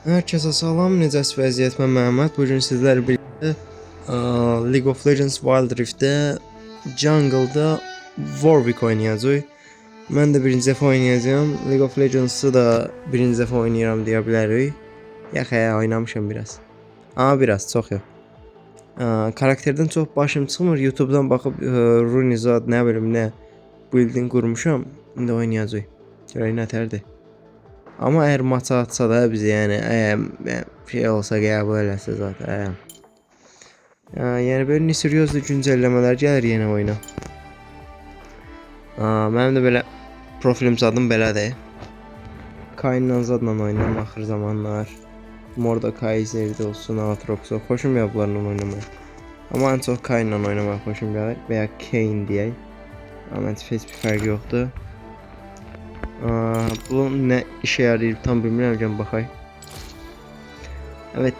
Herkese salam, necəsiz vəziyyət? Mən Məhəmməd. Bugün sizlərlə birlikdə League of Legends Wild Rift'də Jungle'da Warwick oynayacağıq. Mən də birinci dəfə oynayacağım. League of Legends'ı da birinci dəfə oynayıram deyə bilərik. Yaxı, oynamışam biraz. Amma biraz, çox yox. Karakterdən çox başım çıxmır. YouTube'dan baxıb Runizad, nə bilim nə building qurmuşam. İndi oynayacağıq. Görək nətərdir. Amma eğer maça atsa da bize yani şey olsa qəbul eləsə zaten. Yani böyle seriozlu güncelləmələr gəlir yeni oyuna. Mənim də belə profilim zadım belədir. Kain'la zadla oynayıram axır zamanlar. Mordekaiser'də olsun, Aatrox'da xoşum ya bunlarla oynamaya. Amma en çox Kain'la oynamaya xoşum gəlir veya Kayn deyək. Amma heç bir fərqi yoxdur. Bu ne işe yarayır tam bilmirəm, baxay. Evet,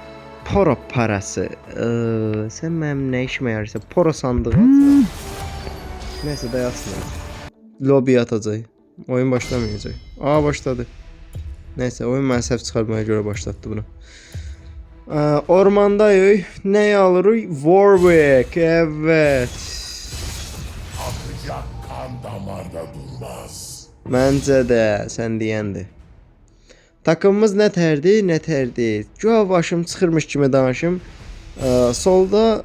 Poro parası. Sen mənim nə işimə yarayırsa, Poro sandığı. Neyse dayatsın. Lobby atacaq. Oyun başlamayacaq. Başladı. Neyse, oyun mən səhv çıxarmaya görə başlatdı bunu. Ormandayıq. Nəyi alırıq? Warwick. Evet. Akacak kan damarda durmaz. Məncə də sən deyəndir. Takımımız nətərdi? Güya başım çıxırmış kimi danışım. Solda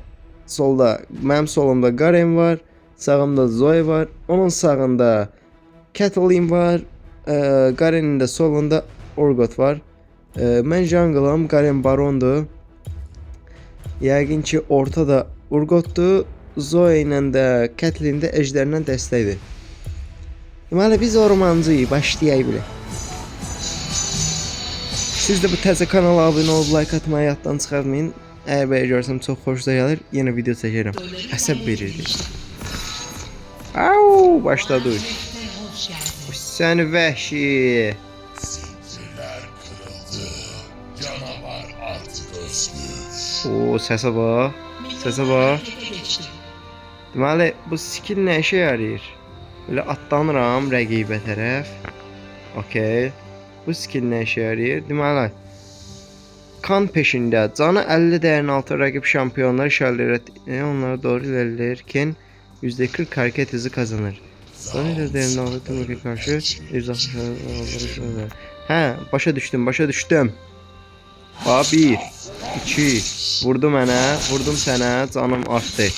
mənim solumda Garen var, sağımda Zoe var, onun sağında Caitlyn var, Garen'in də solunda Urgot var. Mən jungle'am, Garen barondur. Yəqin ki ortada Urgotdur, Zoe ilə də Caitlyn də ejdərlə dəstəkdir. Deməli biz ormancıyıq, başlayaq belə. Siz də bu təzə kanala abunə olub like atmayı yaddan çıxarmayın. Əgər belə görsəm çox xoşuna gəlir, yenə video çəkərəm. Əsəb verirdi. Başladı. Səni vəhşi. Zincirler kırıldı. Canavar artık özgür. Səsə bax. Deməli bu skill nə işə yarayır? Böyle atlanıram rəqibə tərəf. Okey. Bu skill nə işə yarayır? Deməli, kan peşində canı 50 dəyərin altı rəqib şampiyonlar işarələri onlara doğru ilerlerken %40 hareket hızı kazanır. Canı dəyərin altı rəqibə qarşı 160 başa düşdüm. 1, 2, vurdu mənə, vurdum sənə, canım artdı.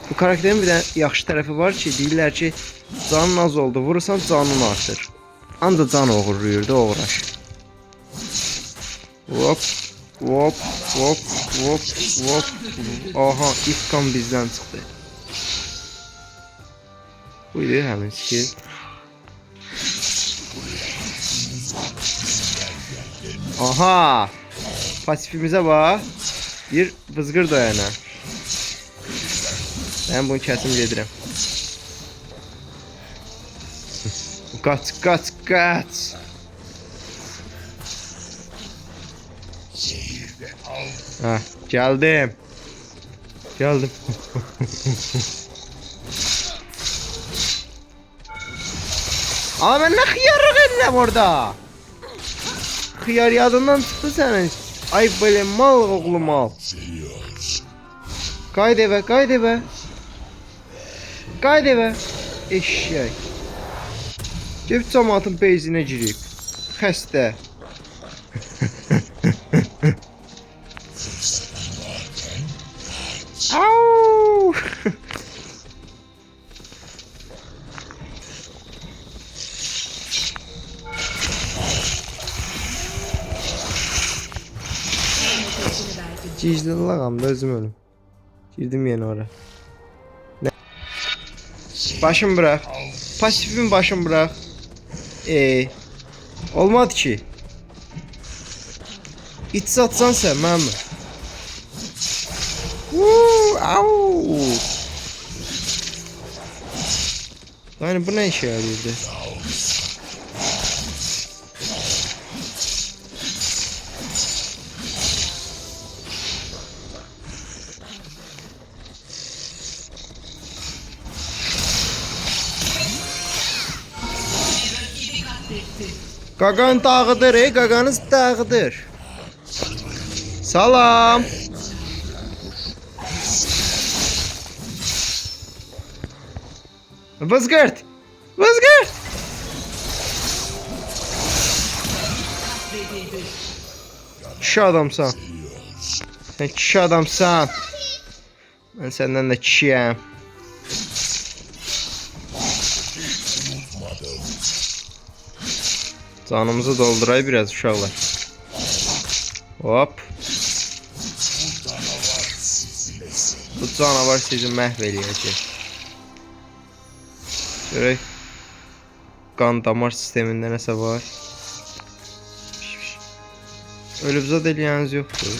Bu karakterin bir de yaxşı tərəfi var ki, deyirlər ki, canın az oldu, vurursan canın artır. Ancaq can oğurluyur da uğraş. Hop. Aha, ilk kan bizdən çıxdı. Buydu həmin skill. Aha. Pasifimizə bax. Bir vızgır dayana. Ben bunu kəsim gedirəm. Kaç. Geldim. Ama ben ne hıyarlık edilem orada. Hıyar yadından çıktı senin. Ay böyle mal oğlu mal. Kaydı eve. Eşek. Cep cəmaatın beyzinə girib. Xəstə. Au! Ciclilağam da özüm ölüm. Girdim yeni oraya. Başım bırak. Pasifimi başım bırak. Olmadı ki. İç satsan sen Mehmet. Yani bu ne işe yarıyordu? Gagan dağıdır, Gaganız dağıdır. Salam. Vızgırt. Vızgırt. Kişi adamsan. Sen kişi adamsan. Ben senden de kişiyim. Canımızı dolduray biraz uşaqlar. Hop. Bu canavar sizi məhv eləyəcək. Görək. Qan damar sistemində nəsə var. Ölüb zad eləyəniz yoxdur.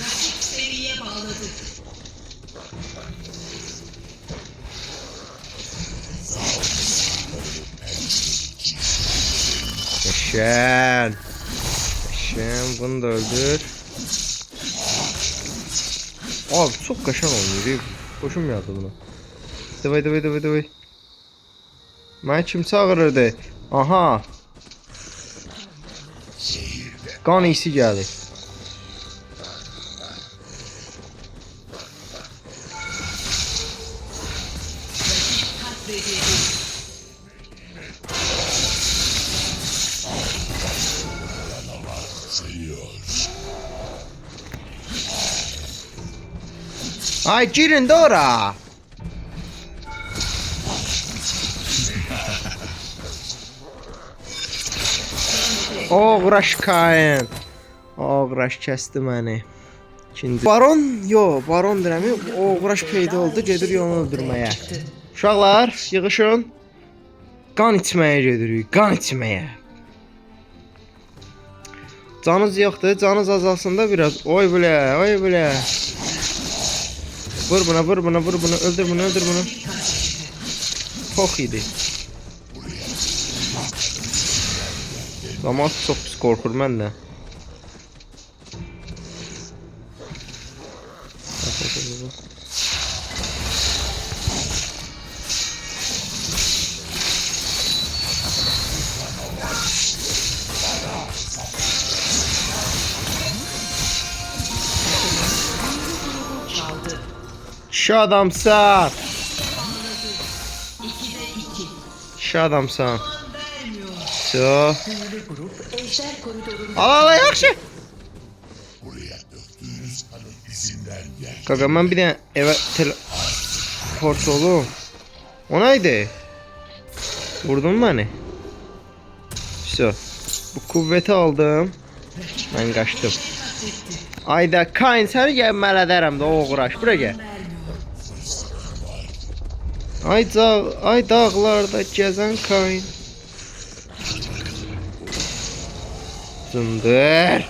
Şen. Şen bunu da öldür. Abi çok kaşan oynuyor. Hoşum geldi buna. Davay. Mən kim çağırırdı? Aha. Qan iyisi gəlir. Ay girin de ora. Oğraş kain. Oğraş kəsdi məni. İkinci. Baron, baron deyirəm. Oğraş peyda oldu, gedir onu öldürməyə. Uşaqlar, yığışın. Qan içməyə gedirik, qan içməyə. Canınız yoxdur, canınız azalsın da biraz. Oy belə. Vur buna, öldür bunu. Çok iyiydi. Ama çok pis korkur məndə. Şu adamsan. So. Al yaxşı. Kanka ben bir de eve teleport oğlum. O neydi? Vurdun mu hani? So. Bu kuvveti aldım. Ben kaçtım. Ayda Kain seni gelmel ederim de uğraş. Buraya gel. Ay dağlarda gezen Kain. Zındır.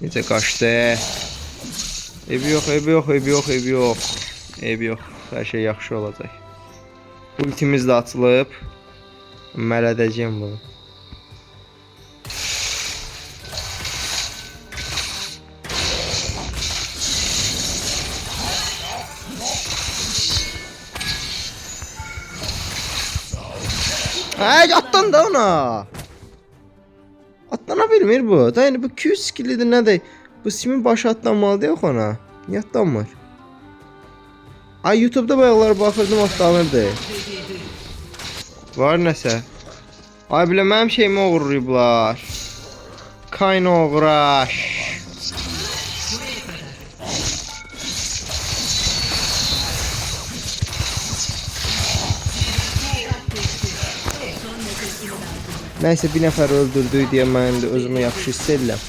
Necə qaçdı. Evi yox. Hər şey yaxşı olacaq. Ultimiz də açılıb. Əməl edəcəyim bunu. Ay atlan da ona. Atlana bilmir bu. Da yani bu Q skillidir nədir? Bu simin başı atlanmalıdır yox ona. Niyə atlanmır? Ay YouTube'da bayaqlar baxırdım atlanırdı. Var nəsə? Ay bilə mənim şeyimi oğurlayıblar. Kain oğraş. Nəysə bir nəfər öldürdük deyə mən də özümü yaxşı hiss edirəm.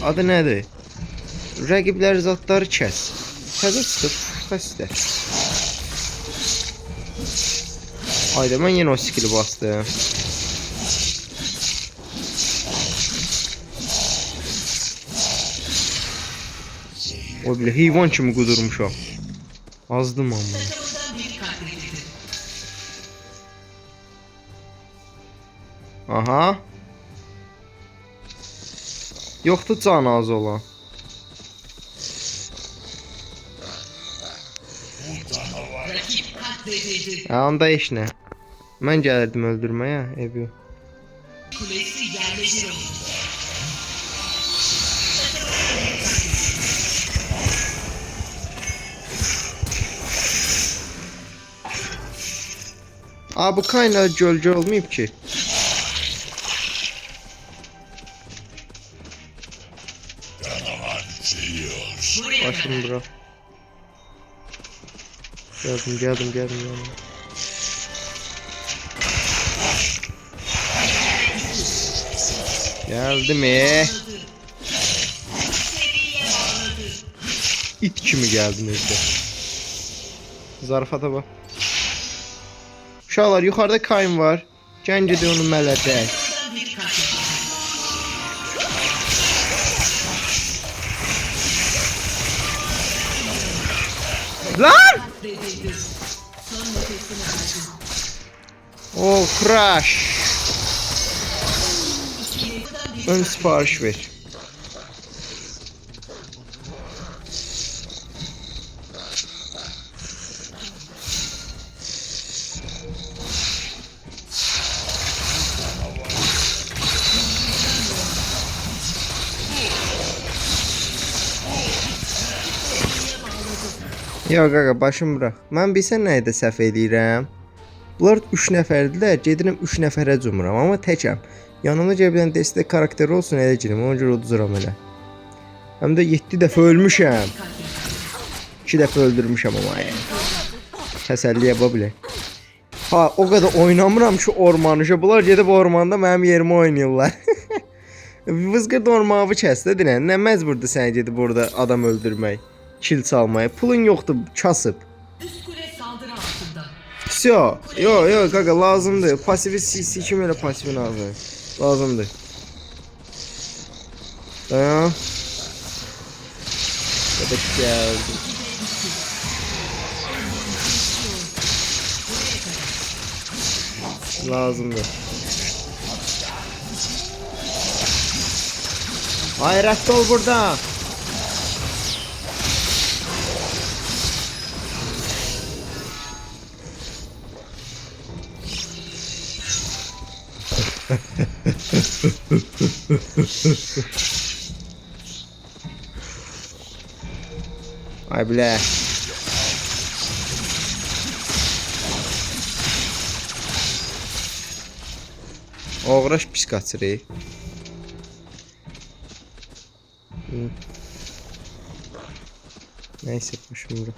Adı nədir? Rəqiblər zatları kəs. Təzə çıxıb xəstə. Ayda mən yenə o skili bastım. O bilə heyvan kimi qudurmuşam. Azdım amma. Aha. Yoxdur can az olan. Onda heç nə. Mən gəlirdim öldürməyə, ev yox. Kulesi yerle bir oldu. Aa, bu kaynağı gölge olmayıb ki. Canavar içiyor. Buraya Başım bura. Geldim. Geldi mi? seviye bağladı. İt kimi geldin özde. Zarafata bak. Uşaqlar, yuxarıda Kayn var. Gən gedin onu mələdək. Buradan bir katledildi. Lan! Katledildi. Son nefesini aldı. Oh, crash. Buradan bir Ön sipariş ver. Ya qaqa, başım bırak. Mən bilsən nə edə səhv edirəm? Bunlar 3 nəfərdirlər, gedirəm 3 nəfərə cumuram, amma təkəm. Yanımda gələn destek karakteri olsun, elə girim, ona görə uduzuram elə. Həm də 7 dəfə ölmüşəm. 2 dəfə öldürmüşəm amma yəni. Təsəlli yapa bilək. Ha, o qədər oynamıram ki, ormanışa. Bunlar gedib ormanda mənim yerimə oynayırlar. Vızqır ormavı kəsdi, dinən. Nə məcburdur sənə gedib burada adam öldürmək, kill çalmaya. Pulun yoxdur, kasıb. üst kule saldırı altında. Всё. Yo, qaqa, lazımdır. Pasifi sikim elə pasifin ağzı. Lazımdır. Dayan. Qədər gəldi. Lazımdır. Ay, rədd ol burada. Ay bilə. Oğraş pis qaçırı. Neyse, başım bura.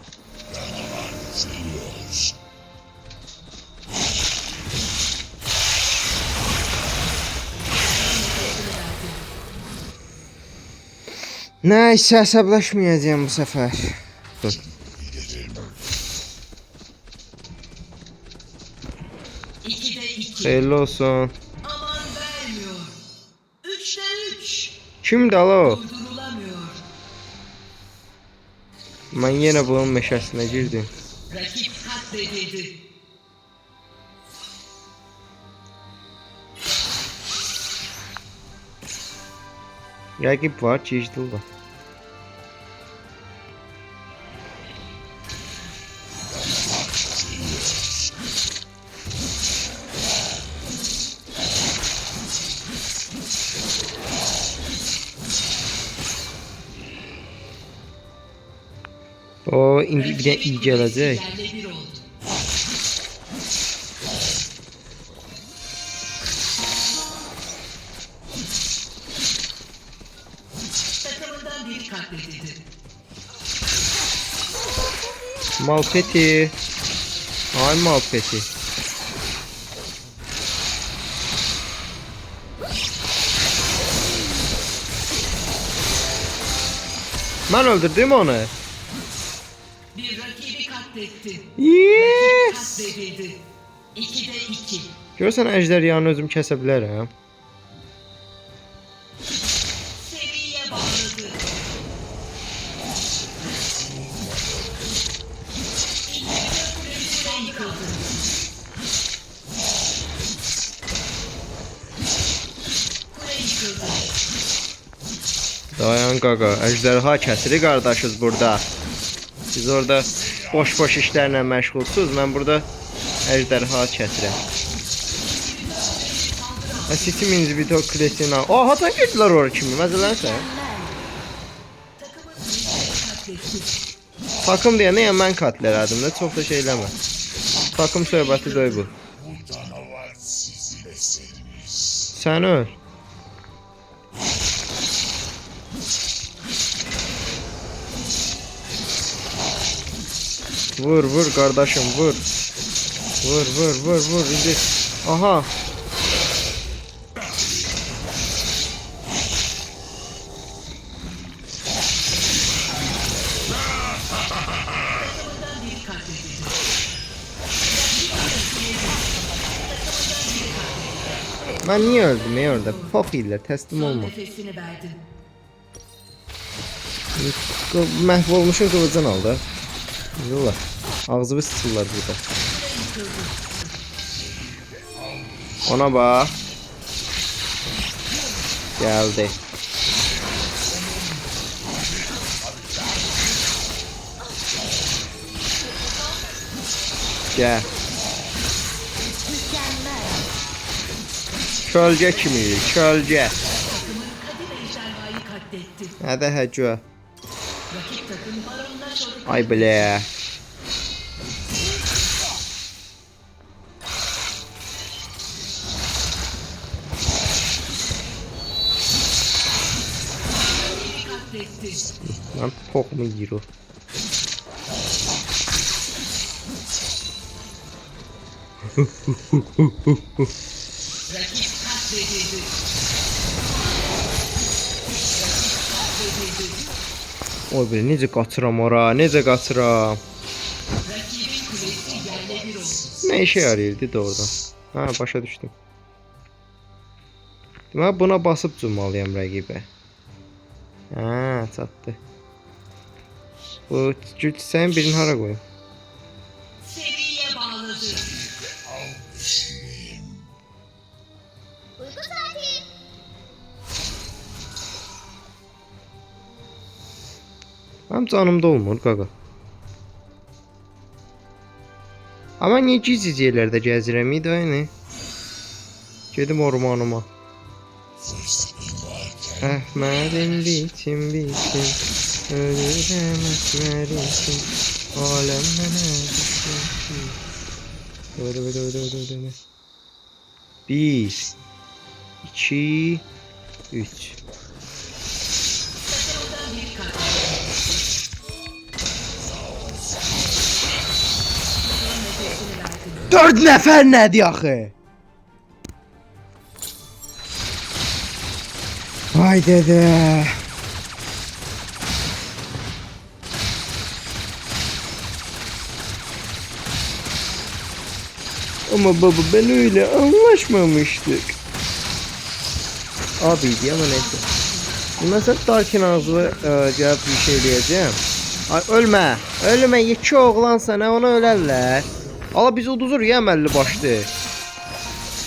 İçiyor. Neyse, əsəbləşməyəcəyəm bu səfər. Dur. İkide iki. Xeyirli olsun. Aman vermiyor. 3'te 3. Kimdir alo? Durdurulamıyor. Mən yenə bunun meşəsinə girdim. Rakip katledildi. Rəqib var, Cijdil var. O, indi bir də iyi gələcək. Yerle bir oldu. Takımından biri katledildi. Malpeti. Ay Malpeti. Mən öldürdüm onu. Bir rakibi katletti. Yes. Katledildi. 2'de 2. Görürsən əjdəryanı özüm kəsə bilərəm. Seviye bağladı. İkinci kule yıkıldı. Kule yıkıldı. Dayan qaqa, əjdərha kəsiri qardaşız burada. Siz orada boş işlərlə məşğulsuz, mən burada əjdərha kəsirəm. City inhibitor klasiğini al. Aa, hatan girdiler oraya kimi? Məzələnsə. Takım deyəndə yəni mən katl elədim də, çox da şey eləmə. Takım söhbəti deyil bu. Bu canavar sizi beslemiş. Sən öl. Vur vur kardeşim vur. Vur vur vur vur. İndi. Aha. Ben niye öldüm ya orada? Fakirler teslim Son olma. nefesini verdin. Mahvolmuşun kılıcını aldı. Yola. Ağzı sıçırlar burada. Ona bak. Geldi. Gel. Kölge kimi? Kölge. Takımın Kadir ejderhayı katletti. Hadi həcə. Rakip takım baronuna şoru Ay bilə. katletti. Lan pok mu yiyir o? Rakip katledildi. Oy be, necə qaçıram ora, necə qaçıram. Rakibin kulesi yerle bir oldu. Ne işe yarayırdı da oradan. Ha, başa düşdüm. Deməli buna basıb cummalıyam rəqibə. Ha, çatdı. Bu güc sən birini hara qoyum? Seriye bağladı. Mənim canımda olmur qaqa. Amma niyə gizlic yerlərdə gəzirəm idi aynı? Gedim ormanıma. Fırsatın varken Əhmədim biçim biçim, ölürəm əsmər için, aləmdə nə düşür. Dur. 1, 2, 3. Takımdan bir katletti. Son nefesini verdin. 4 nəfər nədir axı? Vay dədə. Ama baba ben öyle anlaşmamıştık. Abiydi ama neyse. Mesela Darkin ağzı cevap bir şey diyeceğim. Ay ölme. Ölme, iki oğlan sana ona ölərlər. Ala biz uduzur ya əməlli başlı.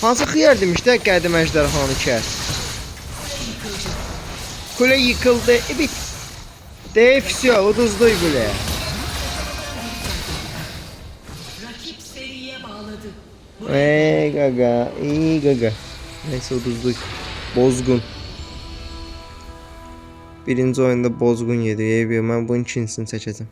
Hansı xiyar demişdə qədim əjderhanı kəs. Kule yıkıldı. Evet. Defsiyo uduzdu kule. Rakip seriye bağladı. Gaga, iyi gaga. Neyse uduzduk. Bozgun. Birinci oyunda bozgun yedi. Ben bunun ikincisini seçeceğim.